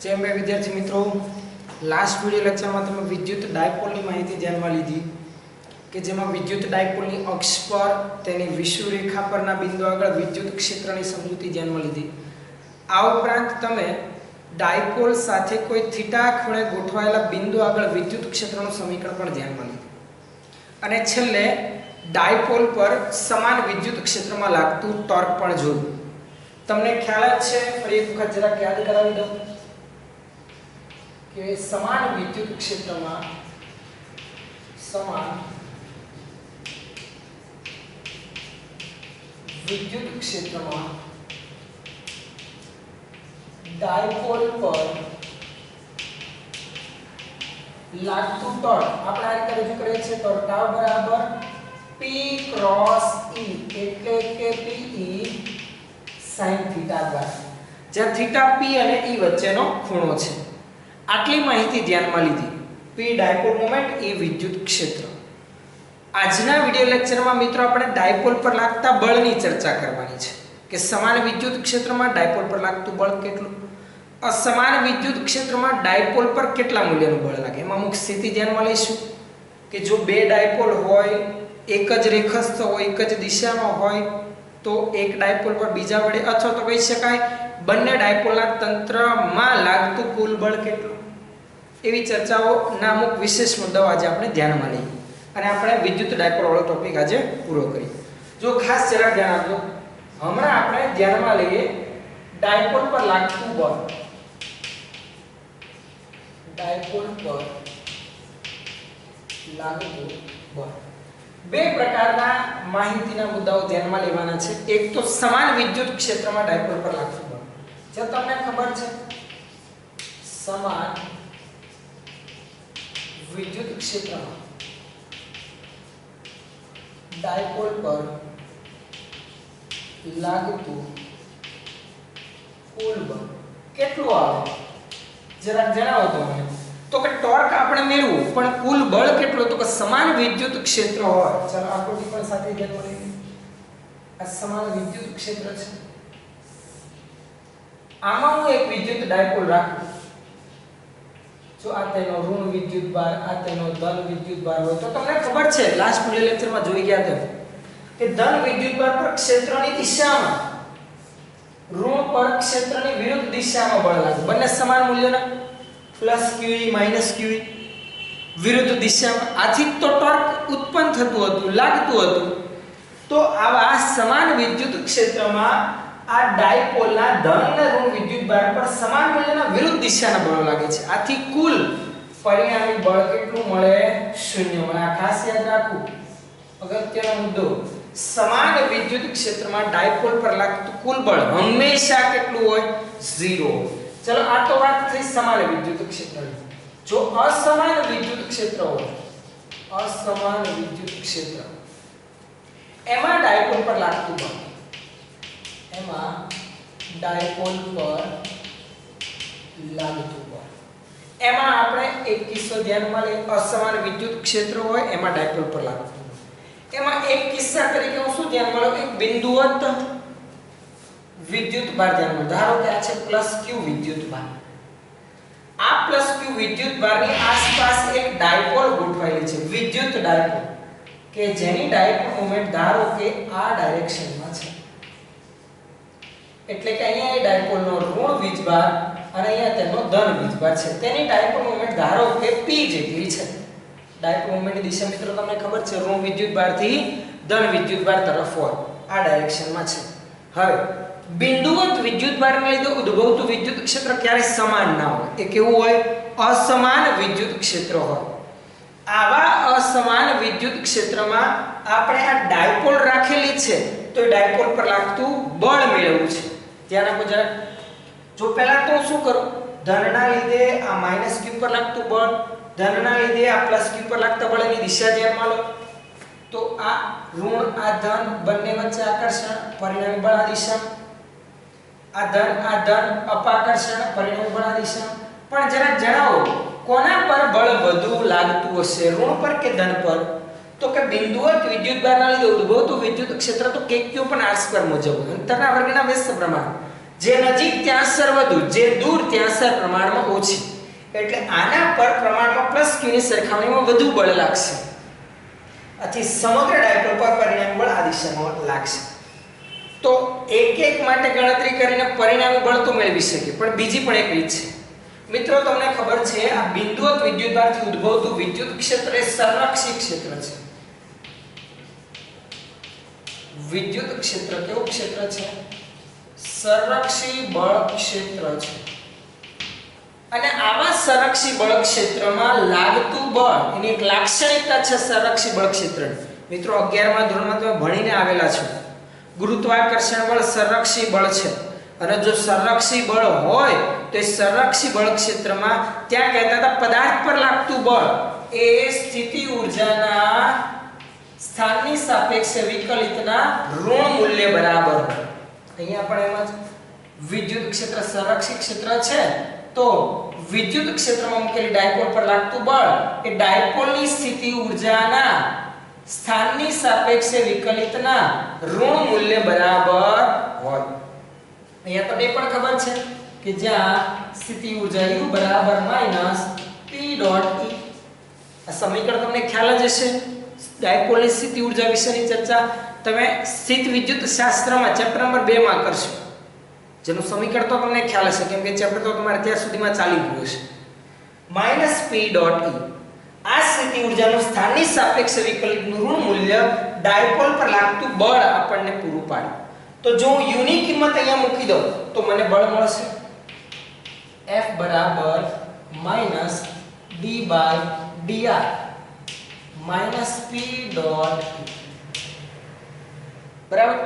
જેમ બે વિદ્યાર્થી મિત્રો લાસ્ટ વિડિયો લેક્ચરમાં તમે વિદ્યુત ડાયપોલની માહિતી ધ્યાનમાં લીધી કે જેમાં વિદ્યુત ડાયપોલની અક્ષ પર તેની વિષુવરેખા પરના બિંદુ આગળ વિદ્યુત ક્ષેત્રની સમજૂતી ધ્યાનમાં લીધી। આ ઉપરાંત તમે ડાયપોલ સાથે કોઈ થીટા ખૂણે ગોઠવાયેલા બિંદુ આગળ વિદ્યુત ક્ષેત્રનું સમીકરણ પણ ધ્યાનમાં લીધું અને છેલ્લે ડાયપોલ પર સમાન વિદ્યુત ક્ષેત્રમાં લાગતું ટોર્ક પણ જોયું। તમને ખ્યાલ જ છે, ફરી એક વખત જરા યાદ કરાવી દઉં કે સમાન વિદ્યુત ક્ષેત્રમાં ડાયપોલ પર લાગતું ટોર્ક આપણે આ રીતે રજૂ કરીએ છીએ। તો ટાઉ બરાબર P ક્રોસ E એટલે કે PE sin થીટા દ્વારા, જ્યાં થીટા P અને E વચ્ચેનો ખૂણો છે। આટલી માહિતી ધ્યાનમાં લીધી। P ડાયપોલ મોમેન્ટ, E વિદ્યુત ક્ષેત્ર। આજના વિડિયો લેક્ચરમાં મિત્રો આપણે ડાયપોલ પર લાગતા બળની ચર્ચા કરવાની છે કે સમાન વિદ્યુત ક્ષેત્રમાં ડાયપોલ પર લાગતું બળ કેટલું, અસમાન વિદ્યુત ક્ષેત્રમાં ડાયપોલ પર કેટલા મૂલ્યનું બળ લાગે। એમાં અમુક સ્થિતિ ધ્યાનમાં લઈશું કે જો બે ડાયપોલ હોય, એક જ રેખસ્થ હોય, એક જ દિશામાં હોય તો એક ડાયપોલ પર બીજા વડે અથવા તો કહી શકાય બંને ડાયપોલના તંત્રમાં લાગતું કુલ બળ કેટલું, એવી ચર્ચાઓના અમુક વિશેષ મુદ્દાઓ આજે આપણે ધ્યાનમાં લઈએ અને આપણે વિદ્યુત ડાયપોલ વાળો ટોપિક આજે પૂરો કરીએ। જો ખાસ જરા ધ્યાન આપજો, હમણાં આપણે ધ્યાનમાં લઈએ ડાયપોલ પર લાગતું બળ। ડાયપોલ પર લાગતું બળ બે પ્રકારના માહિતીના મુદ્દાઓ ધ્યાનમાં લેવાના છે। એક તો સમાન વિદ્યુત ક્ષેત્રમાં ડાયપોલ પર લાગતું બળ, જે તમને ખબર છે સમાન વિદ્યુત ક્ષેત્રમાં ડાયપોલ પર લાગતું કુલ બળ કેટલું આવે જરા જણાવો તો મને। તો કે ટોર્ક આપણે મેળવું પણ કુલ બળ કેટલું, તો કે સમાન વિદ્યુત ક્ષેત્ર હોય, ચાલો આકૃતિ પણ સાથે ધ્યાનમાં લઈએ। આ સમાન વિદ્યુત ક્ષેત્ર છે, આમાં હું એક વિદ્યુત ડાયપોલ રાખું, જો આ તેનો ઋણ વિદ્યુત ભાર, આ તેનો ધન વિદ્યુત ભાર હોય તો તમને ખબર છે લાસ્ટ વિડિયો લેક્ચરમાં જોઈ ગયા હતા કે ધન વિદ્યુત ભાર પર ક્ષેત્રની દિશામાં ઋણ પર ક્ષેત્રની વિરુદ્ધ દિશામાં બળ લાગે, બંને સમાન મૂલ્યના પ્લસ QE માઈનસ QE વિરુદ્ધ દિશામાં, આથી તો ટોર્ક ઉત્પન્ન થતું હતું, લાગતું હતું। તો આવા સમાન વિદ્યુત ક્ષેત્રમાં આ ડાયપોલના ધન અને ઋણ વિદ્યુત ભાર પર સમાન મૂલ્યના વિરુદ્ધ દિશાના બળો લાગે છે, આથી કુલ પરિણામી બળ કેટલું મળે? શૂન્ય મળે। આ ખાસ યાદ રાખવું, અગત્યનો મુદ્દો। સમાન વિદ્યુત ક્ષેત્રમાં ડાયપોલ પર લાગતું કુલ બળ હંમેશા કેટલું હોય? 0। ચલો આ તો વાત થઈ સમાન વિદ્યુત ક્ષેત્રની। જો અસમાન વિદ્યુત ક્ષેત્ર હોય, અસમાન વિદ્યુત ક્ષેત્ર, એમાં ડાયપોલ પર લાગતું બળ, એમાં ડાયપોલ પર લાગતું બળ, એમાં આપણે એક કિસ્સો ધ્યાનમાં લઈએ। અસમાન વિદ્યુત ક્ષેત્ર હોય એમાં ડાયપોલ પર લાગતું બળ, એમાં એક કિસ્સા તરીકે હું શું ધ્યાનમાં લઉં, એક બિંદુવત વિદ્યુત ભાર ધ્યાનમાં, ધારો કે આ છે પ્લસ Q વિદ્યુત ભાર, આ પ્લસ Q વિદ્યુત ભારની આસપાસ એક ડાયપોલ ગોઠવાયેલી છે, વિદ્યુત ડાયપોલ, કે જેની ડાયપોલ મોમેન્ટ ધારો કે આ ડાયરેક્શનમાં છે, એટલે કે અહીંયા એ ડાયપોલનો ઋણ વીજભાર અને અહીંયા તેનો ધન વીજભાર છે, તેની ડાયપોલ મોમેન્ટ ધારો કે P જેટલી છે। ડાયપોલ મોમેન્ટની દિશા મિત્રો તમને ખબર છે ઋણ વિદ્યુતભારથી ધન વિદ્યુતભાર તરફ હોય, આ ડાયરેક્શનમાં છે। હવે બિંદુવત વિદ્યુતભારને લીધે ઉદ્ભવતું વિદ્યુત ક્ષેત્ર ક્યારેય સમાન ના હોય, એ કેવું હોય? અસમાન વિદ્યુત ક્ષેત્ર હોય। આવા અસમાન વિદ્યુત ક્ષેત્રમાં આપણે આ ડાયપોલ રાખેલી છે, તો એ ડાયપોલ પર લાગતું બળ મેળવવું છે। ધ્યાન આપો જરા, જો પહેલા તો શું કરું, ધનના લીધે આ માઈનસ Q પર લાગતું બળ, ધનના લીધે આ પ્લસ Q પર લાગતા બળની દિશા ધ્યાનમાં લો, તો આ ઋણ આ ધન બંને વચ્ચે આકર્ષણ, પરિણામી બળ આ દિશા, આ ધન અપાકર્ષણ, પરિણામી બળ આ દિશા। પણ જરા જણાવો કોના પર બળ વધુ લાગતું હશે, ઋણ પર કે ધન પર? તો કે બિંદુવત વિદ્યુતભારના લીધે ઉદ્ભવતું વિદ્યુત ક્ષેત્ર તો KQ પણ r² મુજબ અંતરના વર્ગના વ્યસ્ત પ્રમાણ, જે નજીક ત્યાં સર વધુ, જે દૂર ત્યાં સર પ્રમાણમાં ઓછી. એટલે આના પર પ્રમાણમાં પ્લસ q ની સરખામણીમાં વધુ બળ લાગશે. આથી સમગ્ર ડાયપોલ પર પરિણામી બળ આ દિશામાં લાગશે. તો એક એક માટે ગણતરી કરીને પરિણામી બળ તો મેળવી શકીએ, પણ બીજી પણ એક રીત છે. મિત્રો તમને ખબર છે આ બિંદુવત વિદ્યુતભારથી ઉદ્ભવતું વિદ્યુત ક્ષેત્ર એ સંરક્ષી ક્ષેત્ર છે. વિદ્યુત ક્ષેત્ર કેવું ક્ષેત્ર છે? સંરક્ષી બળ ક્ષેત્ર છે. અને આવા સંરક્ષી બળ ક્ષેત્રમાં લાગતું બળ એની એક લાક્ષણિકતા છે સંરક્ષી બળ ક્ષેત્રની. મિત્રો 11મા ધોરણમાં તમે ભણીને આવેલા છો. ગુરુત્વાકર્ષણ બળ સંરક્ષી બળ છે. અને જો સંરક્ષી બળ હોય તો એ સંરક્ષી બળ ક્ષેત્રમાં ત્યાં કહેતા હતા પદાર્થ પર લાગતું બળ એ સ્થિતિ ઊર્જાના સ્થાનની સાપેક્ષે વિકલિતના ઋણ મૂલ્ય બરાબર હોય. અહીંયા પણ એમ જ વિદ્યુત ક્ષેત્ર સંરક્ષી ક્ષેત્ર છે તો વિદ્યુત ક્ષેત્રમાં મૂકેલી ડાયપોલ પર લાગતું બળ એ ડાયપોલની સ્થિતિ ઊર્જાના સ્થાનની સાપેક્ષે વિકલિતના ઋણ મૂલ્ય બરાબર હોય. અહીંયા તમને પણ ખબર છે કે જ્યાં સ્થિતિ ઊર્જા u બરાબર માઈનસ p ડોટ e. આ સમીકરણ તમને ખ્યાલ જ હશે. ડાયપોલની સ્થિતિ ઊર્જા વિશેની ચર્ચા તમે સ્થિત વિદ્યુત શાસ્ત્રમાં ચેપ્ટર નંબર 2 માં કરશો. જેનું સમીકરણ તો તમને ખ્યાલ હશે કેમ કે ચેપ્ટર તો તમારે ત્યાં સુધીમાં ચાલી ગયું હશે. માઈનસ p ડોટ e આ સ્થિતિ ઊર્જાનું સ્થાનની સાપેક્ષે વિકલિતનું ઋણ મૂલ્ય ડાયપોલ પર લાગતું બળ આપણને પૂરું પાડે. તો જો હું u ની કિંમત અહીંયા મૂકી દઉં તો મને બળ મળશે F બરાબર minus d by dr minus p dot e. બરાબર.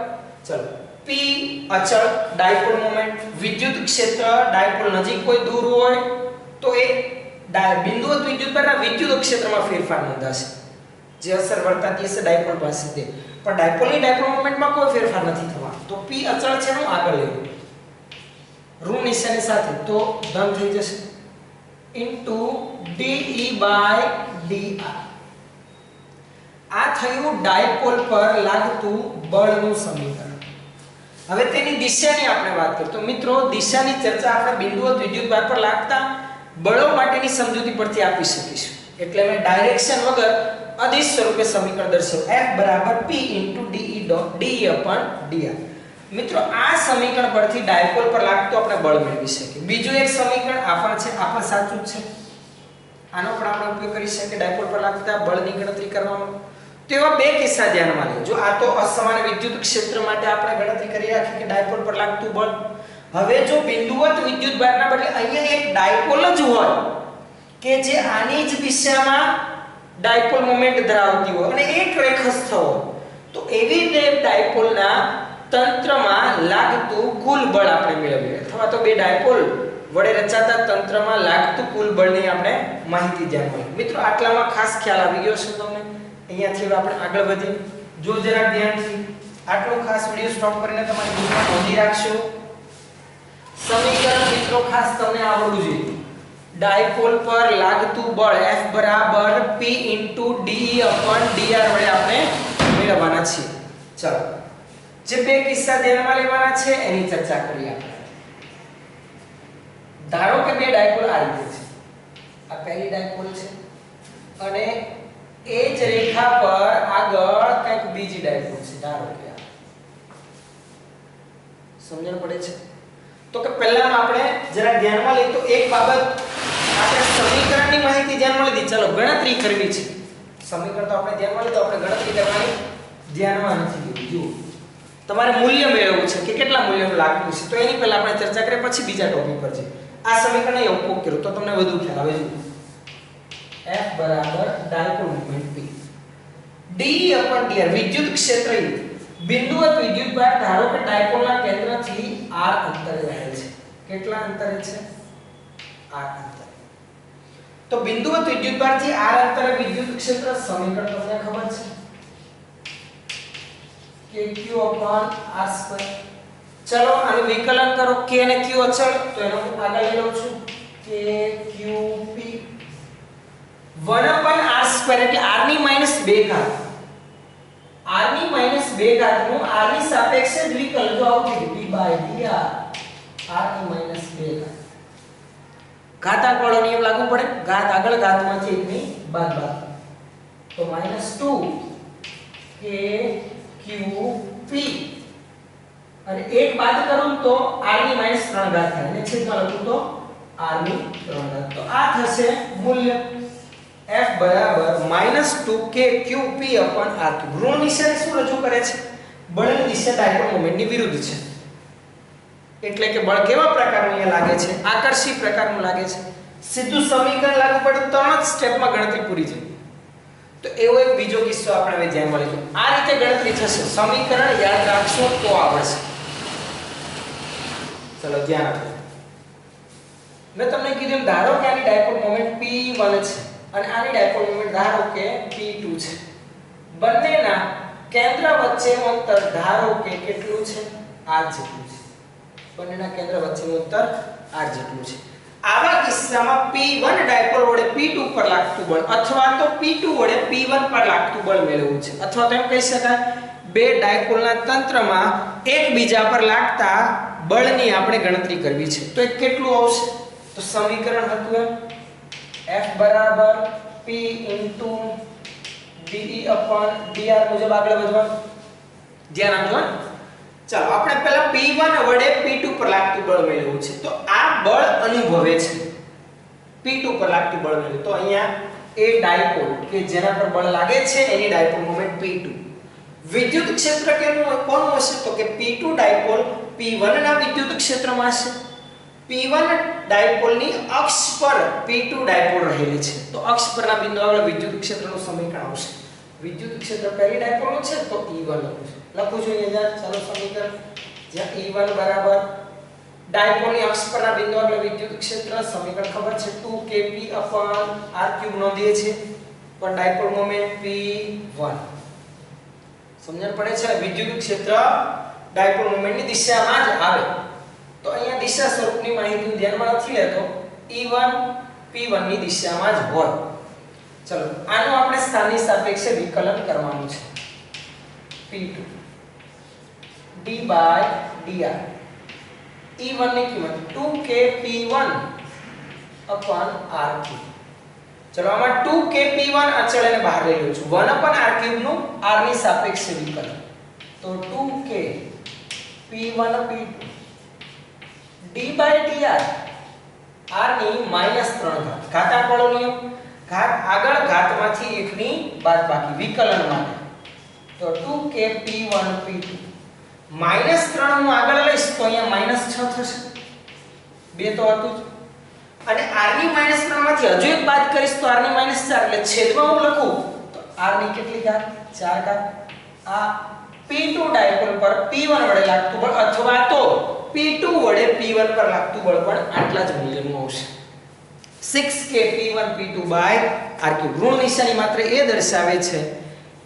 ચલો p અચળ ડાયપોલ મોમેન્ટ, વિદ્યુત ક્ષેત્ર ડાયપોલ નજીક કોઈ દૂર હોય તો એ બિંદુવત વિદ્યુતભારના વિદ્યુત ક્ષેત્રમાં ફેરફાર નોંધાશે. જે અસર વર્તાતી હશે ડાયપોલ પાસે તે. પણ ડાયપોલની ડાયપોલ મોમેન્ટમાં કોઈ ફેરફાર નથી થવાનો. તો p અચળ છે એનું આગળ લેવું ઋણ નિશાની સાથે તો ધન થઈ જશે ઇન્ટુ de by dr. આ થયું ડાયપોલ પર લાગતું બળનું સમીકરણ. હવે તેની દિશાની આપણે વાત કરીએ તો મિત્રો દિશાની ચર્ચા આપણે બિંદુવત વિદ્યુતભાર પર લાગતા બળો માટેની સમજૂતી પરથી આપી શકીશું. એટલે મેં ડાયરેક્શન વગર અદિશ સ્વરૂપે સમીકરણ દર્શાવ્યું F બરાબર P de upon dr. મિત્રો આ સમીકરણ પરથી ડાયપોલ પર લાગતું આપણે બળ મેળવી શકીએ. બીજું એક સમીકરણ આ પણ છે, આ પણ સાચું જ છે. આનો પણ આપણે ઉપયોગ કરી શકીએ ડાયપોલ પર લાગતા બળની ગણતરી કરવામાં. તો એવા બે કિસ્સા ધ્યાનમાં લેજો. આ તો અસમાન વિદ્યુત ક્ષેત્ર માટે આપણે ગણતરી કરી રાખી કે ડાયપોલ પર લાગતું બળ. હવે જો બિંદુવત વિદ્યુતભારના બદલે અહીંયા એક ડાયપોલ જ હોય કે જે આની જ દિશામાં ડાયપોલ મોમેન્ટ ધરાવતી હોય અને એક રેખસ્થ હોય તો એવી રીતે ડાયપોલના તંત્રમાં લાગતું કુલ બળ આપણે મેળવીએ અથવા તો બે ડાયપોલ વડે રચાતા તંત્રમાં લાગતું કુલ બળની આપણે માહિતી ધ્યાનમાં લઈએ. મિત્રો આટલામાં ખાસ ખ્યાલ આવી ગયો છે તમને. અહીંયાથી હવે આપણે આગળ વધીએ. જો જરા ધ્યાનથી આટલો ખાસ વિડિયો સ્ટોપ કરીને તમારી બુકમાં નોંધી રાખશો. સમીકરણ મિત્રો ખાસ તમને આવડવું જોઈએ. ડાયપોલ પર લાગતું બળ F બરાબર P de upon dr વડે આપણે મેળવવાના છીએ. ચાલો જે બે કિસ્સા ધ્યાનમાં લેવાના છે એની ચર્ચા કરીએ આપણે. ધારો કે બે ડાયપોલ આ રીતે છે. આ પહેલી ડાયપોલ છે અને એ જ રેખા પર આગળ કંઈક બીજી ડાયપોલ છે. ધારો કે સમજણ પડે છે? તો કે પહેલા આપણે જરા ધ્યાનમાં લઈએ તો એક બાબત આપણે સમીકરણની માહિતી ધ્યાનમાં લીધી. ચાલો ગણતરી કરવી છે. સમીકરણ તો આપણે ધ્યાનમાં લીધું, આપણે ગણતરી કરવાની ધ્યાનમાં નથી લીધી. જુઓ તમારે મૂલ્ય મેળવવું છે કે કેટલા મૂલ્યનું લાગતું છે તો એની પહેલા આપણે ચર્ચા કરીએ પછી બીજા ટોપિક પર જઈએ. આ સમીકરણનો ઉપયોગ કરો તો તમને વધુ ખ્યાલ આવે. જુઓ F બરાબર dipole moment P de upon dr વિદ્યુત ક્ષેત્ર બિંદુવત વિદ્યુતભાર ધારો કે ડાયપોલના કેન્દ્રથી r અંતરે રહેલ છે. કેટલા અંતરે છે? r અંતરે. તો બિંદુવત વિદ્યુતભારથી r અંતરે વિદ્યુત ક્ષેત્ર સમીકરણ તમને ખબર છે કે q r2. ચલો આનું વિકલન કરો. k અને q અચળ તો એનો હું આગળ લઈ લઉં છું કે qp 1/r2 એટલે r ની -2 ઘાત. r ની -2 ઘાત નું r ની સાપેક્ષે જ વિકલન જો આવું થયું d/dr r - 2 ઘાતાંક વાળો નિયમ લાગુ પડે, ઘાત આગળ ઘાતમાંથી એકની બાદબાકી, તો -2 k q p અને એક બાદ કરું તો r ની -3 ઘાત થાય અને છેદમાં લખું તો r ની 3 ઘાત. તો આ થશે મૂલ્ય f બરાબર -2k q p r cube. ઋણ નિશાની શું રજૂ કરે છે? બળની દિશા ડાયપોલ મોમેન્ટની વિરુદ્ધ છે. એટલે કે બળ કેવા પ્રકારનું અહીંયા લાગે છે? આકર્ષી પ્રકારનું લાગે છે. સીધું સમીકરણ લાગુ પડ્યું, 3 જ સ્ટેપમાં ગણતરી પૂરી થઈ. તો એવો એક બીજો કિસ્સો આપણે હવે ધ્યાનમાં લઈશું. આ રીતે ગણતરી થશે. સમીકરણ યાદ રાખશો તો આવડશે. ચલો ધ્યાન આપો. મેં તમને કીધું ધારો કે આની ડાયપોલ મોમેન્ટ p1 છે અને આની ડાયપોલ મોમેન્ટ ધારો કે p2 છે. બંનેના કેન્દ્ર વચ્ચેનું અંતર ધારો કે કેટલું છે? r જેટલું છે. બંનેના કેન્દ્ર વચ્ચેનું અંતર r જેટલું છે. આવા કિસ્સામાં p1 ડાયપોલ વડે p2 પર લાગતું બળ અથવા તો p2 વડે p1 પર લાગતું બળ મેળવવું છે. અથવા તો એમ કહી શકાય બે ડાયપોલના તંત્રમાં એકબીજા પર લાગતા બળની આપણે ગણતરી કરવી છે. તો એ કેટલું આવશે? તો સમીકરણ હતું એમ F બરાબર P * dE/dr મુજબ આગળ વધવાનું. ધ્યાન આપજો. ચાલો આપણે પહેલા P1 વડે P2 પર લાગતું બળ મેળવવું છે. તો આ બળ અનુભવે છે. P2 પર લાગતું બળ મેળવે તો અહીંયા એ ડાયપોલ કે જેના પર બળ લાગે છે એની ડાયપોલ મોમેન્ટ P2. વિદ્યુત ક્ષેત્ર કોનું હશે? તો કે P2 ડાયપોલ P1 ના વિદ્યુત ક્ષેત્રમાં હશે. P1 ડાયપોલની અક્ષ પર P2 ડાયપોલ રહેલી છે. તો અક્ષ પરના બિંદુ આગળ વિદ્યુત ક્ષેત્રનું સમીકરણ આવશે. વિદ્યુત ક્ષેત્ર પહેલી ડાયપોલનું છે તો E1 લખું છું અહીંયા. ચાલો સમીકરણ જ્યાં E1 બરાબર ડાયપોલની અક્ષ પરના બિંદુ આગળ વિદ્યુત ક્ષેત્ર, સમીકરણ ખબર છે 2kp/r³ નોંધીએ છીએ. પણ ડાયપોલ મોમેન્ટ P1 સમજણ પડે છે. વિદ્યુત ક્ષેત્ર ડાયપોલ મોમેન્ટની દિશામાં જ આવે. તો અહીંયા દિશા સ્વરૂપની માહિતી ધ્યાનમાં નથી લેતો. E1 P1 ની દિશામાં જ હોય. ચલો આનું આપણે સ્થાનની સાપેક્ષે વિકલન કરવાનું છે. P2 d/dr. E1 ની કિંમત 2kp1/r³. ચલો આમાં 2kp1 અચળ એને બહાર લઈ લઉં છું. 1/r³ નું r ની સાપેક્ષે વિકલન. તો 2kp1p2 d/dr r ની -3 ઘાત. ઘાતાંક વાળો નિયમ, ઘાત આગળ ઘાતમાંથી એકની બાદબાકી વિકલન માટે. તો 2kp1p2 -3 હું આગળ લઈશ તો અહીંયા -6 થશે. 2 તો હતું જ. અને r ની -3 માંથી હજુ એક બાદ કરીશ તો r ની -4 એટલે છેદમાં હું લખું તો r ની કેટલી ઘાત? 4 ઘાત. આ p2 ડાયપોલ પર p1 વડે લાગતું બળ અથવા તો p2 વડે p1 પર લાગતું બળ પણ આટલા જ મૂલ્યનું આવશે. 6kp1p2/r³. ઋણ નિશાની માત્ર એ દર્શાવે છે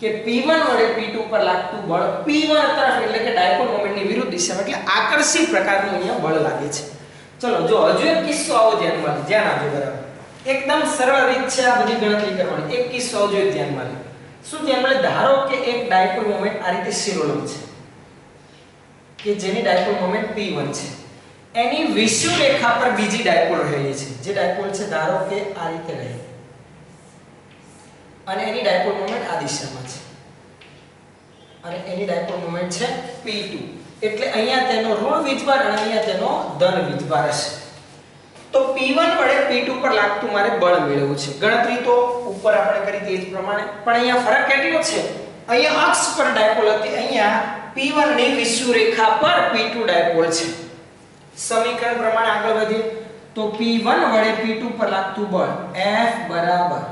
કે p1 વડે p2 પર લાગતું બળ p1 તરફ એટલે કે ડાયપોલ મોમેન્ટની વિરુદ્ધ દિશામાં એટલે આકર્ષી પ્રકારનું અહીંયા બળ લાગે છે. ચલો જો હજુ એક કિસ્સો આવો ધ્યાનમાં લો. ધ્યાન આપજો બરાબર. એકદમ સરળ રીત છે આ બધી ગણતરી કરવાની. એક કિસ્સો આવજો ધ્યાનમાં લો. શું ધ્યાનમાં લે? ધારો કે એક ડાયપોલ મોમેન્ટ આ રીતે શિરોલંબ છે કે જેની ડાયપોલ મોમેન્ટ p1 છે. એની વિષુવ રેખા પર બીજી ડાયપોલ રહેલી છે. જે ડાયપોલ છે ધારો કે આ રીતે રહે અને એની ડાયપોલ મોમેન્ટ આ દિશામાં છે અને એની ડાયપોલ મોમેન્ટ છે p2. એટલે અહીંયા તેનો ઋણ વીજભાર અને અહીંયા તેનો ધન વીજભાર હશે. તો p1 વડે p2 પર લાગતું મારે બળ મેળવવું છે. ગણતરી તો ઉપર આપણે કરી તે જ પ્રમાણે, પણ અહીંયા ફરક કેટલો છે? અહીંયા અક્ષ પર ડાયપોલ હતી, અહીંયા p1 ની વિષુવ રેખા પર p2 ડાયપોલ છે. સમીકરણ પ્રમાણે આગળ વધીએ તો p1 વડે p2 પર લાગતું બળ F બરાબર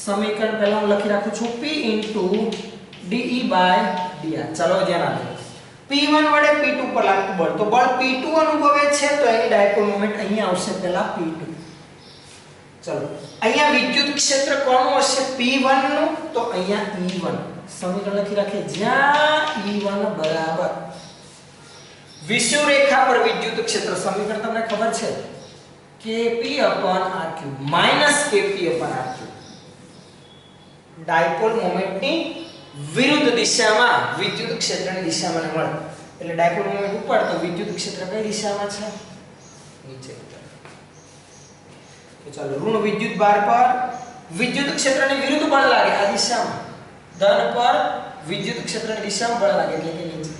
સમીકરણ પહેલા હું લખી રાખું છું P * dE/dr. ચાલો ધ્યાન આપો. p1 વડે p2 પર લાગતું બળ તો બળ p2 અનુભવે છે તો એની ડાયપોલ મોમેન્ટ અહીંયા આવશે પહેલા p2. ચલો અહીંયા વિદ્યુત ક્ષેત્ર કોનું હશે? p1 નું. તો અહીંયા E1 સમીકરણ લખી રાખીએ જ્યાં E1 બરાબર વિષુવ રેખા પર વિદ્યુત ક્ષેત્ર. સમીકરણ તમને ખબર છે kp/r³ -kp/r³. ડાયપોલ મોમેન્ટની વિરુદ્ધ દિશામાં વિદ્યુત ક્ષેત્રની દિશામાં મળે એટલે ડાયપોલ મોમેન્ટ ઉપર તો વિદ્યુત ક્ષેત્ર કઈ દિશામાં છે? નીચે તરફ. તો ચાલો ઋણ વિદ્યુત ભાર પર વિદ્યુત ક્ષેત્રની વિરુદ્ધ બળ લાગે આ દિશામાં. ધન પર વિદ્યુત ક્ષેત્રની દિશામાં બળ લાગે એટલે કે નીચે.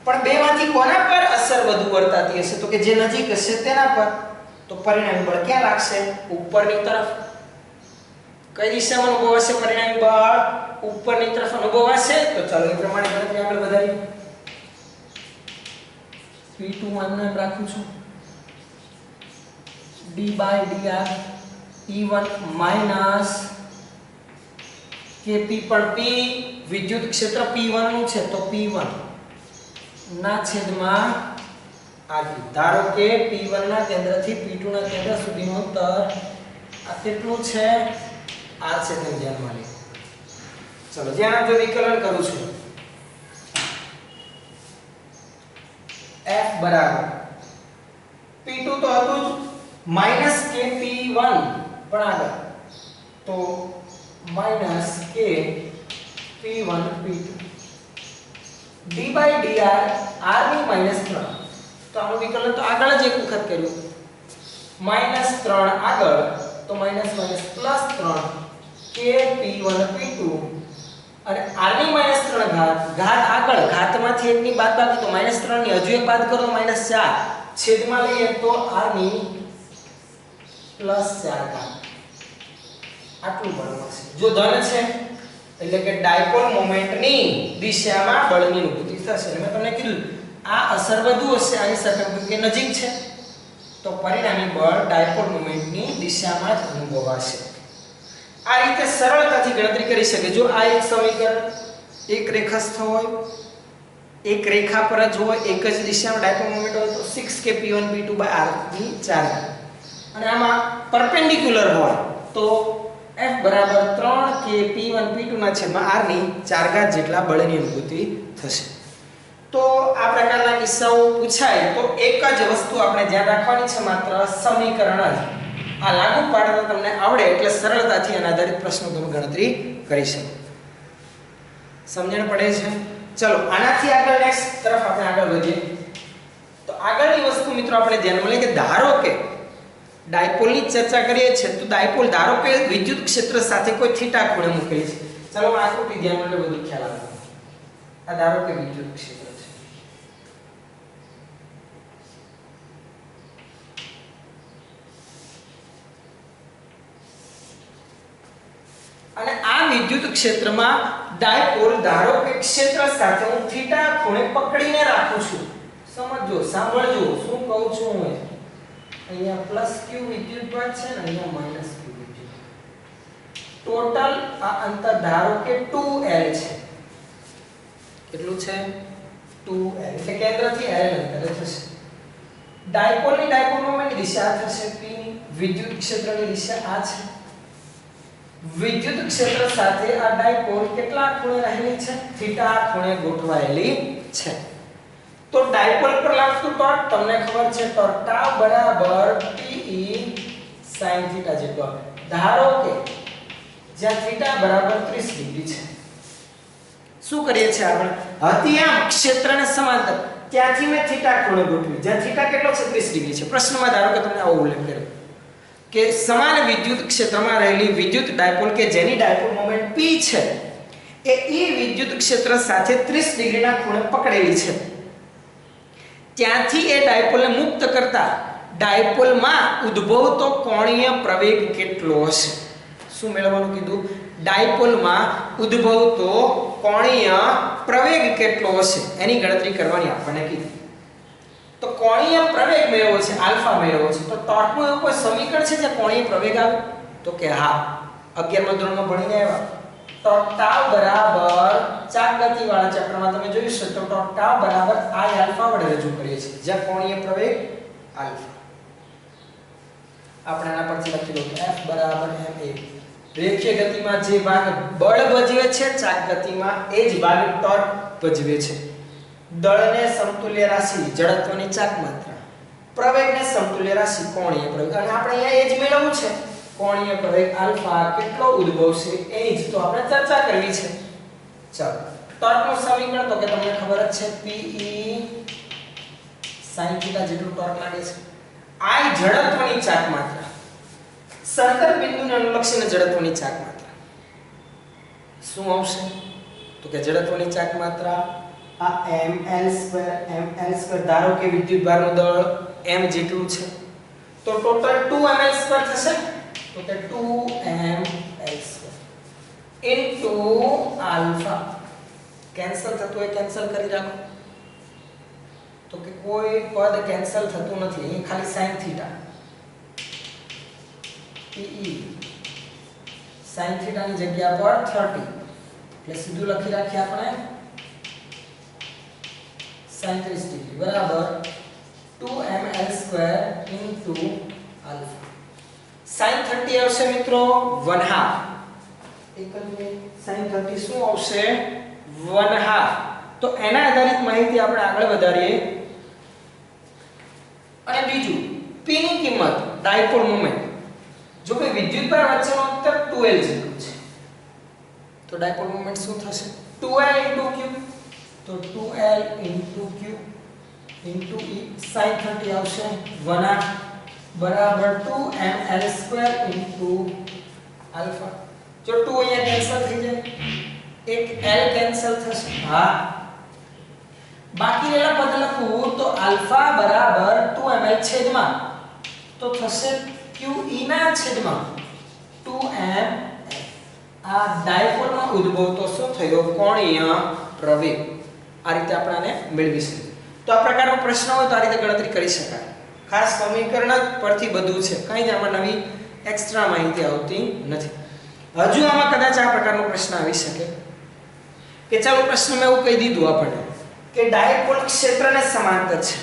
પણ બેમાંથી કોના પર અસર વધુ વર્તાતી હશે? તો કે જે નજીક હશે તેના પર. તો પરિણામી બળ ક્યાં લાગશે? ઉપરની તરફ. કઈ દિશામાં અનુભવાશે પરિણામી બળ? ઉપરની તરફ અનુભવાશે. તો ચાલો એ પ્રમાણે ગણતરી આગળ વધારીએ. P2 માં નામ રાખું છું d/dr E1 માઈનસ Kp. પણ P વિદ્યુત ક્ષેત્ર P1 નું છે તો P1 ના છેદમાં r2. ધારો કે P1 ના કેન્દ્રથી P2 ના કેન્દ્ર સુધીનું અંતર આ કેટલું છે? r છે તેને ધ્યાનમાં લો. ચલો ધ્યાન જો વિકલન કરું છું F બરાબર P2 તો હતું જ માઈનસ Kp1 પણ આગળ તો minus Kp1 P2 d/dr r ની માઈનસ 3. તો આનું વિકલન તો આગળ જ એક વખત કર્યું. માઈનસ 3 આગળ તો minus minus plus 3 Kp1 P2 અને r ની માઈનસ 3 ઘાત આગળ ઘાતમાંથી 1 ની બાદબાકી તો માઈનસ 3 ની હજુ એક બાદ કરો તો માઈનસ 4 છેદમાં લઈએ તો r ની પ્લસ 4 ઘાત. આટલું બળ મળશે. જો ધન છે એટલે કે ડાયપોલ મોમેન્ટની દિશામાં બળની અનુભૂતિ થશે. મેં તમને કીધું આ અસર વધુ હશે આની સરખામણીમાં કે નજીક છે તો પરિણામી બળ ડાયપોલ મોમેન્ટની દિશામાં જ અનુભવાશે. આ રીતે સરળતાથી ગણતરી કરી શકે. જો આ એક સમીકરણ એક રેખાસ્થ હોય એક રેખા પર જ હોય એક જ દિશામાં ડાયપોલ મોમેન્ટ હોય તો 6Kp1 P2/r ની 4 અને આમાં પરપેન્ડિક્યુલર હોય તો F બરાબર 3Kp1 P2 ના છેદમાં r ની 4 જેટલા બળની અનુભૂતિ થશે. તો આ પ્રકારના કિસ્સાઓ પૂછાય તો એક જ વસ્તુ આપણે ધ્યાન રાખવાની છે માત્ર સમીકરણ જ. આ લાગુ પાડતા તમને આવડે એટલે સરળતાથી આના આધારિત પ્રશ્નો તમે ગણતરી કરી શકો. સમજણ પડે છે? ચલો આનાથી આગળ નેક્સ્ટ તરફ આપણે આગળ વધીએ. તો આગળની વસ્તુ મિત્રો આપણે ધ્યાનમાં લઈએ કે ધારો કે ડાયપોલની ચર્ચા કરીએ છીએ તો ડાયપોલ ધારો કે વિદ્યુત ક્ષેત્ર સાથે કોઈ થીટા ખૂણે મૂકેલી છે. ચલો આકૃતિ ધ્યાનમાં લો બધું ખ્યાલ આવે. આ ધારો કે વિદ્યુત ક્ષેત્ર છે. અને આ વિદ્યુત ક્ષેત્રમાં ડાયપોલ ધારો કે ક્ષેત્ર સાથે હું થીટા ખૂણે પકડીને રાખું છું. સમજો, સાંભળજો શું કહું છું હું. અહીંયા પ્લસ q વિદ્યુતભાર છે ને અહીંયા માઈનસ q વિદ્યુત. ટોટલ આ અંતર ધારો કે 2l છે. કેટલું છે? 2l. એટલે કેન્દ્રથી l અંતરે થશે. ડાયપોલની ડાયપોલ મોમેન્ટ દિશા થશે p ની. વિદ્યુત ક્ષેત્રની દિશા આ છે. વિદ્યુત ક્ષેત્ર સાથે આ ડાયપોલ કેટલા ખૂણે રહેલી છે? થીટા ખૂણે ગોઠવાયેલી છે. તો ડાયપોલ પર લાગતું ટોર્ક તમને ખબર છે ટોર્ક ટાઉ બરાબર Te sin થીટા જેટલો. ધારો કે જ્યાં થીટા બરાબર 30 ડિગ્રી છે. શું કરીએ છીએ આપણે? હતી આમ ક્ષેત્રને સમાંતર ત્યાંથી મેં થીટા ખૂણે ગોઠવી. જ્યાં થીટા કેટલો છે? 30 ડિગ્રી છે. પ્રશ્નમાં ધારો કે તમને આવો ઉલ્લેખ કર્યો કે સમાન વિદ્યુત ક્ષેત્રમાં રહેલી વિદ્યુત ડાયપોલ કે જેની ડાયપોલ મોમેન્ટ p છે એ E વિદ્યુત ક્ષેત્ર સાથે 30 ડિગ્રીના ખૂણે પકડેલી છે. ત્યાંથી એ ડાયપોલને મુક્ત કરતા ડાયપોલમાં ઉદ્ભવતો કોણીય પ્રવેગ કેટલો હશે? શું મેળવવાનું કીધું? ડાયપોલમાં ઉદ્ભવતો કોણીય પ્રવેગ કેટલો હશે એની ગણતરી કરવાની આપણને કીધું. તો કોણીય પ્રવેગ મેળવવો છે, આલ્ફા મેળવવો છે. તો ટોર્કનું એવું કોઈ સમીકરણ છે જે કોણીય પ્રવેગ આવે? તો કે હા, 11મા ધોરણમાં ભણીને આવ્યા. ટોર્ક ટાઉ બરાબર ચાક ગતિવાળા ચક્રમાં તમે જોયું છે તો ટોર્ક ટાઉ બરાબર I આલ્ફા વડે રજૂ કરીએ છીએ જ્યાં કોણીય પ્રવેગ આલ્ફા. આપણે આના પરથી લખી લો કે F બરાબર ma. રેખીય ગતિમાં જે ભાગ બળ ભજવે છે ચાક ગતિમાં એ જ ભાગ ટોર્ક ભજવે છે. દળને સમતુલ્ય રાશિ જડત્વની ચાક માત્રા, પ્રવેગને સમતુલ્ય રાશિ કોણીય પ્રવેગ. અને આપણે અહીંયા એ જ મેળવવું છે કોણીય પ્રવેગ આલ્ફા કેટલો ઉદ્ભવશે એ જ તો આપણે ચર્ચા કરવી છે. ચાલો ટોર્કનું સમીકરણ તો કે તમને ખબર જ છે Pe sin થીટા જેટલું ટોર્ક લાગે છે. I જડત્વની ચાક માત્રા, સર્કલ બિંદુને અનુલક્ષીને જડત્વની ચાક માત્રા શું આવશે? તો કે જડત્વની ચાક માત્રા આ ml2 ધારો કે વિદ્યુતભારનું દળ m જેટલું છે તો ટોટલ 2ml2 થશે. તો કે 2ml2 into આલ્ફા. કેન્સલ થતું હોય કેન્સલ કરી રાખો. તો કે કોઈ પદ કેન્સલ થતું નથી, અહીં ખાલી sin theta pe sin theta ની જગ્યા પર 30 એટલે સીધું લખી રાખીએ આપણે sin 30 ડિગ્રી બરાબર 2ml2 into આલ્ફા. sin 30 આવશે મિત્રો 1/2. એક મિનિટ, sin 30 શું આવશે? 1/2. તો એના આધારિત માહિતી આપણે આગળ વધારીએ. અને બીજું p ની કિંમત ડાયપોલ મોમેન્ટ, જો કે વિદ્યુતભાર વચ્ચેનું અંતર 2l જેટલું છે તો ડાયપોલ મોમેન્ટ શું થશે? 2l q. તો 2l q into e sin 30 આવશે 1/2 બરાબર 2ml2 into આલ્ફા. જો 2 અહીંયા કેન્સલ થઈ જાય, એક l કેન્સલ થશે. હા, બાકી રહેલા પદ લખું તો આલ્ફા બરાબર 2ml છેદમાં તો થશે qe ના છેદમાં 2m. આ ડાયપોલનો ઉદ્ભવ તો શું થયો? કોણીય પ્રવેગ. આ રીતે આપણે આને મેળવીશું. તો આ પ્રકારનો પ્રશ્ન હોય તો આ રીતે ગણતરી કરી શકાય. ખાસ સમીકરણ પરથી બધું છે, કંઈ જ આમાં નવી એક્સ્ટ્રા માહિતી આવતી નથી. હજુ આમાં કદાચ આ પ્રકારનો પ્રશ્ન આવી શકે કે ચાલો પ્રશ્નમાં એવું કહી દીધું આપણને કે ડાયપોલ ક્ષેત્રને સમાંતર છે,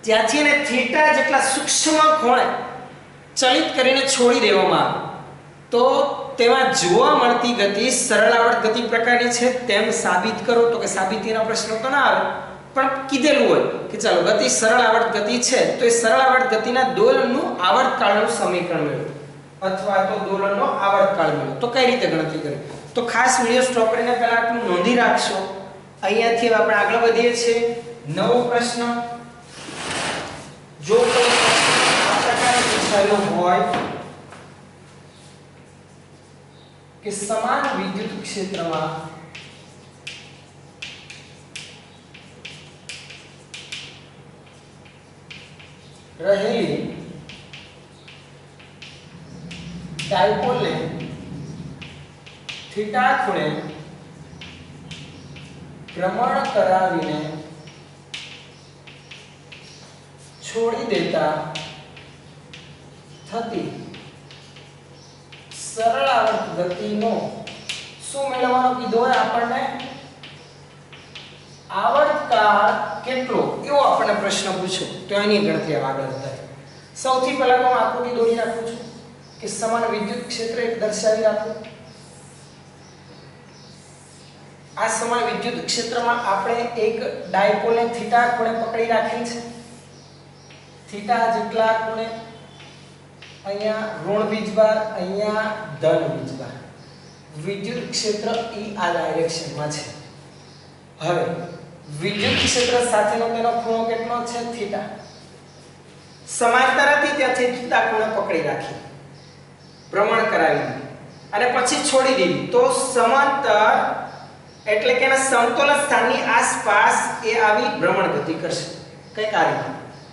ત્યાંથી એને થીટા જેટલા સૂક્ષ્મ ખૂણે ચલિત કરીને છોડી દેવામાં આવે તો તેમાં જોવા મળતી ગતિ સરળ આવર્ત ગતિ પ્રકારની છે તેમ સાબિત કરો. તો કે સાબિતીના પ્રશ્નો તો ના આવે, પણ કીધેલું હોય કે ચાલો ગતિ સરળ આવર્ત ગતિ છે તો એ સરળ આવર્ત ગતિના દોલનનું આવર્તકાળનું સમીકરણ મેળવો અથવા તો દોલનનો આવર્તકાળ મેળવો. તો કઈ રીતે ગણતરી કરવી? તો ખાસ વિડિયો સ્ટોપ કરીને પહેલા આટલું નોંધી રાખશો. અહીંયાથી આપણે આગળ વધીએ છીએ. નવો પ્રશ્ન, જો કોઈ આ પ્રકારે પૂછાયેલો હોય કે સમાન વિદ્યુત ક્ષેત્રમાં રહેલી ડાયપોલને થીટા ખૂણે ભ્રમણ કરાવીને છોડી દેતા થતી સરળ આવર્ત ગતિનો શું મેળવવાનું કીધું હોય આપણને? આવર્તકાળ કેટલો, એવો આપણને પ્રશ્ન પૂછ્યો તો એની ગણતરી આગળ વધારે. સૌથી પહેલા તો હું આકૃતિ દોરી રાખું છું કે સમાન વિદ્યુત ક્ષેત્ર એક દર્શાવી રાખું. આ સમાન વિદ્યુત ક્ષેત્રમાં આપણે એક ડાયપોલને થીટા ખૂણે પકડી રાખી છે. થીટા જેટલા ખૂણે, અહીંયા ઋણ વીજભાર, અહીંયા ધન વીજભાર. વિદ્યુત ક્ષેત્ર ઈ આ ડાયરેક્શનમાં છે. હવે વિદ્યુત ક્ષેત્ર સાથેનો તેનો ખૂણો કેટલો છે? થીટા. સમાંતર હતી ત્યાંથી થીટા ખૂણે પકડી રાખી, ભ્રમણ કરાવી અને પછી છોડી દીધી તો સમાંતર એટલે કે એના સમતોલ સ્થાનની આસપાસ એ આવી ભ્રમણ ગતિ કરશે. કઈ આ રીતે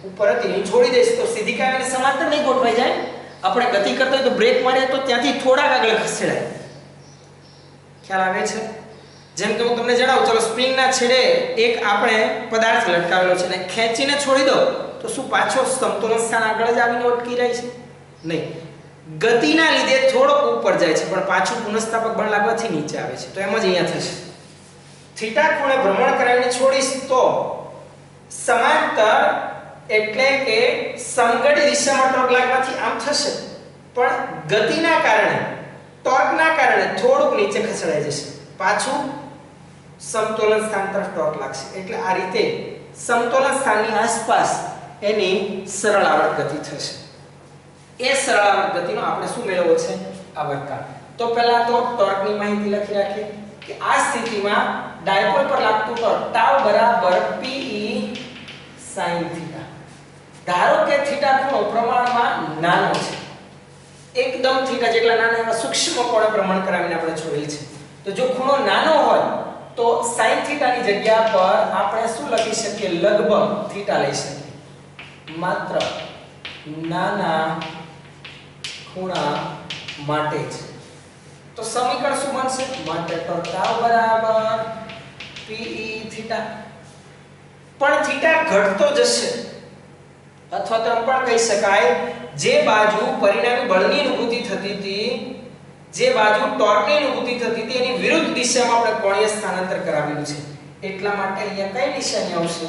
ઉપર હતી અહીં છોડી દઈશ તો સીધી કાવીને સમાંતર નહીં ગોઠવાઈ જાય. આપણે ગતિ કરતા હોય તો બ્રેક મારીએ તો ત્યાંથી થોડાક આગળ ખસેડાય. ખ્યાલ આવે છે? જેમ કે હું તમને જણાવું, ચલો સ્પ્રિંગના છેડે એક આપણે પદાર્થ લટકાવેલો છે ને ખેંચીને છોડી દો તો શું પાછો સમતોલન સ્થાન આગળ જ આવીને અટકી જાય છે? નહીં. ગતિના લીધે થોડોક ઉપર જાય છે પણ પાછું પુનઃસ્થાપક બળ લાગવાથી નીચે આવે છે. તો એમ જ અહીંયા થશે. થીટા ખૂણે ભ્રમણ કરાવીને છોડીશ તો સમાંતર એટલે કે સમઘડી દિશામાં ટોર્ક લાગવાથી આમ થશે, પણ ગતિના કારણે ટોર્કના કારણે થોડુંક નીચે ખસેડાઈ જશે, પાછું સમતોલન સ્થાન તરફ ટોર્ક લાગશે. એટલે આ રીતે સમતોલન સ્થાનની આસપાસ એની સરળ આવર્ત ગતિ થશે. એ સરળ આવર્ત ગતિનો આપણે શું મેળવવો છે? આવર્તકાળ. તો પહેલા તો ટોર્કની માહિતી લખી રાખીએ કે આ સ્થિતિમાં ડાયપોલ પર લાગતું ટોર્ક ટાઉ બરાબર PE sin sin થીટા. ધારો કે થીટા ખૂણો પ્રમાણમાં નાનો છે, એકદમ થીટા જેટલા નાના એવા સૂક્ષ્મ કોણે પ્રમાણ કરાવીને આપણે જોયેલ છે. તો જો ખૂણો નાનો હોય તો sin થીટાની જગ્યા પર આપણે શું લખી શકીએ? લગભગ થીટા લઈ શકીએ. માત્ર નાના ખૂણા માટે જ. તો સમીકરણ શું બનશે? માટે ટોર તાવ બરાબર pe થીટા. પણ થીટા ઘટતો જશે, અથવા તો એમ પણ કહી શકાય જે બાજુ પરિણામી બળની અનુભૂતિ થતી હતી, જે બાજુ ટોર્કની અનુભૂતિ થતી હતી એની વિરુદ્ધ દિશામાં આપણે કોણીય સ્થાનાંતર કરાવેલું છે. એટલા માટે અહીંયા કઈ નિશાની આવશે?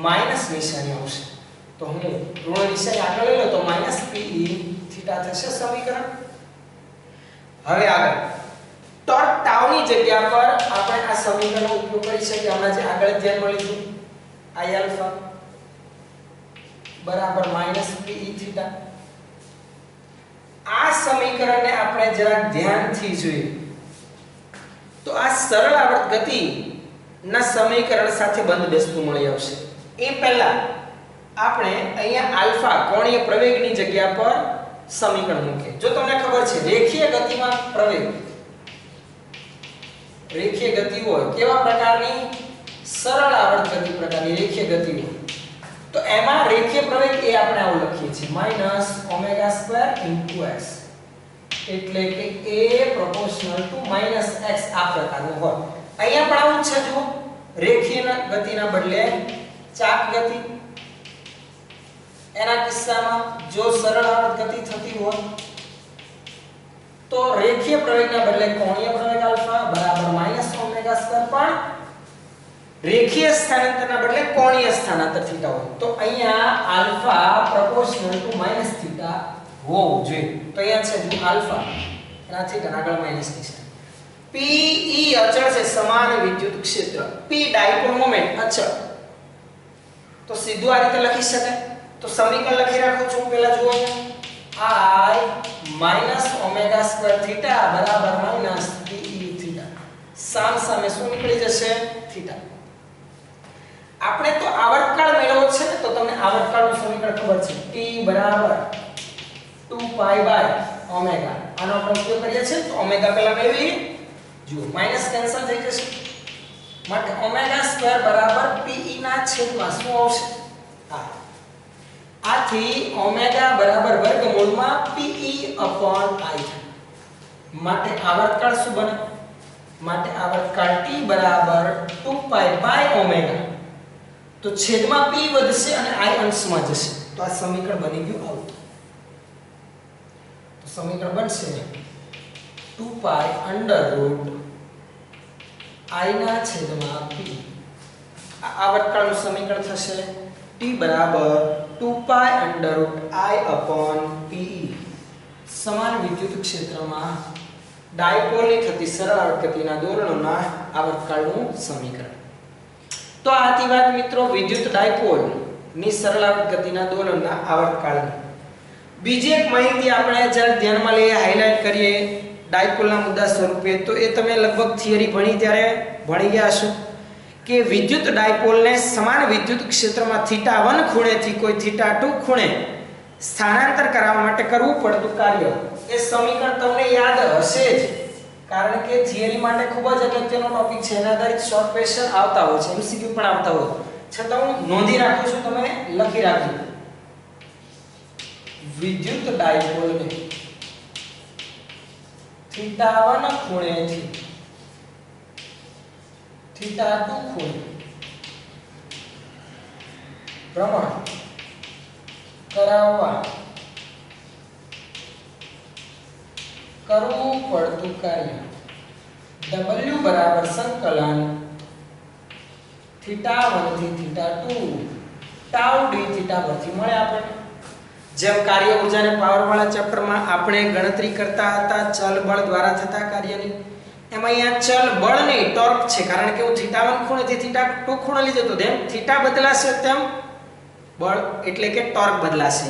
માઈનસ નિશાની આવશે. તો હું ઋણ નિશાની આગળ લઈ લો તો માઈનસ pe થીટા થશે સમીકરણ. હવે આગળ ટોર્ક ટાઉની જગ્યા પર આપણે આ સમીકરણનો ઉપયોગ કરી શકીએ. હમણાં જે આગળ ધ્યાનમાં લીધું I alpha બરાબર માઈનસ pe થીટા. આ સમીકરણને આપણે જરા ધ્યાનથી જોઈએ તો આ સરળ આવર્ત ગતિ ના સમીકરણ સાથે બંધ બેસતું મળી આવશે. એ પહેલા આપણે અહીંયા આલ્ફા કોણીય પ્રવેગની જગ્યા પર સમીકરણ મૂકીએ. જો તમને ખબર છે રેખીય ગતિમાં પ્રવેગ, રેખીય ગતિ હોય કેવા પ્રકારની? સરળ આવર્ત ગતિ પ્રકારની રેખીય ગતિ હોય તો એમાં રેખીય પ્રવેગ એ આપણે આવું લખીએ છીએ minus omega square into x, એટલે કે a proportional two minus x આ પ્રકારનું હોય. અહીંયા પણ આવું છે. જો રેખીય ગતિના બદલે ચાપ ગતિ, એના કિસ્સામાં જો સરળ આવર્ત ગતિ થતી હોય તો રેખીય પ્રવેગના બદલે કોણીય પ્રવેગ આલ્ફા બરાબર માઈનસ ઓમેગા સ્ક્વેર, પણ રેખીય સ્થાનાંતરના બદલે કોણીય સ્થાનાંતર થીટા હોય તો અહીંયા alpha proportional two minus theta હોવું જોઈએ. તો અહીંયા છે જો આલ્ફા એના થીટા આગળ માઈનસ નિશાની. P E અચળ છે, સમાન વિદ્યુત ક્ષેત્ર. P ડાયપોલ મોમેન્ટ અચળ, તો સીધું આ રીતે લખી શકાય. તો સમીકરણ લખી રાખું છું પહેલા જુઓ. I minus omega square theta બરાબર માઈનસ pe થીટા. સામ સામે શું નીકળી જશે? થીટા. આપણે તો આવર્તકાળ મેળવવો છે ને, તો તમને આવર્તકાળનું સમીકરણ ખબર છે t બરાબર 2 પાઈ બાય ઓમેગા. આનો આપણે ઉપયોગ કરીએ છીએ તો ઓમેગા પહેલા મેળવી લઈએ. જુઓ માઈનસ કેન્સલ થઈ જશે, માટે ઓમેગા સ્ક્વેર બરાબર pe ના છેદમાં શું આવશે? આ. આથી ઓમેગા બરાબર વર્ગમૂળમાં pe upon i. માટે આવર્તકાળ શું બને? માટે આવર્તકાળ t બરાબર 2 પાઈ બાય ઓમેગા. તો છેદમાં p વધશે અને i અંશમાં જશે. તો આ સમીકરણ બની ગયું આવું. તો સમીકરણ બનશે 2 પાઈ અંડર રૂટ i ના છેદમાં p. આ આવર્તકાળનું સમીકરણ થશે t બરાબર 2 pi under root i upon pe. સમાન વિદ્યુત ક્ષેત્રમાં ડાયપોલની થતી સરળ આવર્ત ગતિના દોરણોના આવર્તકાળનું સમીકરણ. તો આ હતી વાત મિત્રો વિદ્યુત ડાયપોલ ની સરળ આવર્ત ગતિના દોલનના આવર્તકાળની. બીજી એક માહિતી આપણે જ્યારે ધ્યાનમાં લઈએ, હાઇલાઇટ કરીએ ડાયપોલના મુદ્દા સ્વરૂપે, તો એ તમે લગભગ થિયરી ભણી ત્યારે ભણી ગયા હશો કે વિદ્યુત ડાયપોલને સમાન વિદ્યુત ક્ષેત્રમાં θ1 ખૂણેથી કોઈ θ2 ખૂણે સ્થાનાંતર કરવા માટે કરવું પડતું કાર્ય. એ સમીકરણ તમને યાદ હશે જ, કારણ કે થિયરી માટે ખૂબ જ અગત્યનો ટોપિક છે. એના આધારિત શોર્ટ ક્વેશ્ચન આવતા હોય છે, એમસીક્યુ પણ આવતા હોય. છતાં હું નોંધી રાખું છું, તમે લખી રાખજો. વિદ્યુત ડાયપોલને θ1 ખૂણેથી θ2 ખૂણે ભ્રમણ કરાવવા કરવું પડતું કાર્ય W બરાબર સંકલન θ1 થી θ2 ટાઉ d θ પરથી મળે આપણને. જેમ કાર્ય ઊર્જાને પાવર વાળા ચેપ્ટરમાં આપણે ગણતરી કરતા હતા ચલ બળ દ્વારા થતા કાર્યની, એમાં અહીંયા ચલ બળ નહીં ટોર્ક છે, કારણ કે હું θ1 ખૂણેથી θ2 ખૂણે લીધો તો જેમ θ બદલાશે તેમ બળ એટલે કે ટોર્ક બદલાશે.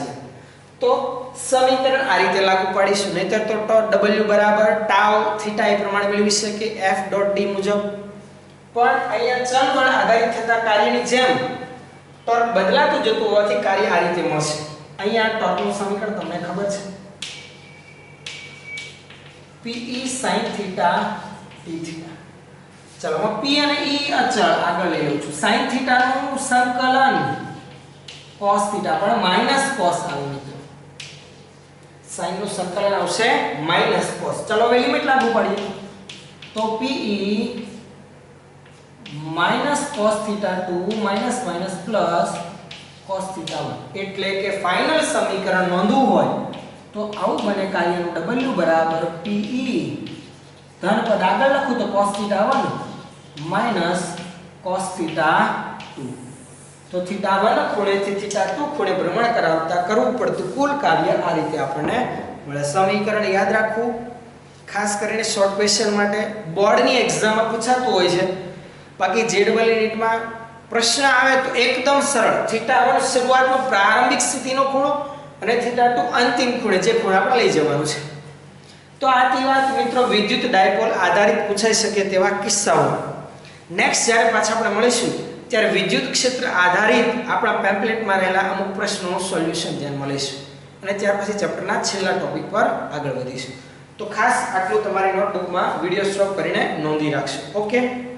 તો સમીકરણ આ રીતે લાગુ પાડીશું, નહીતર તો W બરાબર ટાઉ થીટા એ પ્રમાણે મેળવી શકે F.d મુજબ. પણ અહીંયા ચલ બળ આધારિત થતા કાર્યની જેમ ટોર્ક બદલાતું જતું હોવાથી કાર્ય આ રીતે મળશે. અહીંયા ટોર્કનું સમીકરણ તમને ખબર છે Pe sin theta d theta. ચલો હું P અને E અચળ આગળ લઈ લઉં છું. sin theta નું સંકલન cos theta પણ માઈનસ cos આવે મિત્રો. sin નું સંકલન આવશે માઈનસ cos. ચલો હવે લિમિટ લાગુ પાડીએ તો Pe minus cos theta 2 minus minus plus cos theta 1 એટલે કે ફાઇનલ સમીકરણ નોંધવું હોય તો આવું બને કાર્યનું W બરાબર Pe ધન પદ આગળ લખું તો cos theta 1 minus cos theta 2 તો theta 1 ખૂણેથી theta 2 ખૂણે ભ્રમણ કરાવતા કરવું પડતું કુલ કાર્ય આ રીતે આપણને મળે. સમીકરણ યાદ રાખવું ખાસ કરીને શોર્ટ ક્વેશ્ચન માટે બોર્ડની એક્ઝામમાં પૂછાતું હોય છે. બાકી જેડબલ નીટમાં પ્રશ્ન આવે તો એકદમ સરળ થીટા 1 શરૂઆતનો પ્રારંભિક સ્થિતિનો ખૂણો અને થીટા 2 અંતિમ ખૂણે જે ખૂણો આપણે લઈ જવાનું છે. તો આથી વાત મિત્રો વિદ્યુત ડાયપોલ આધારિત પૂછાઈ શકે તેવા કિસ્સાઓમાં. નેક્સ્ટ જ્યારે પાછા આપણે મળીશું ત્યારે વિદ્યુત ક્ષેત્ર આધારિત આપણા પેમ્પલેટમાં રહેલા અમુક પ્રશ્નોનું સોલ્યુશન ધ્યાનમાં લઈશું અને ત્યાર પછી ચેપ્ટરના છેલ્લા ટોપિક પર આગળ વધીશું. તો ખાસ આટલું તમારી નોટબુકમાં વિડિયો સ્ટોપ કરીને નોંધી રાખશો. ઓકે.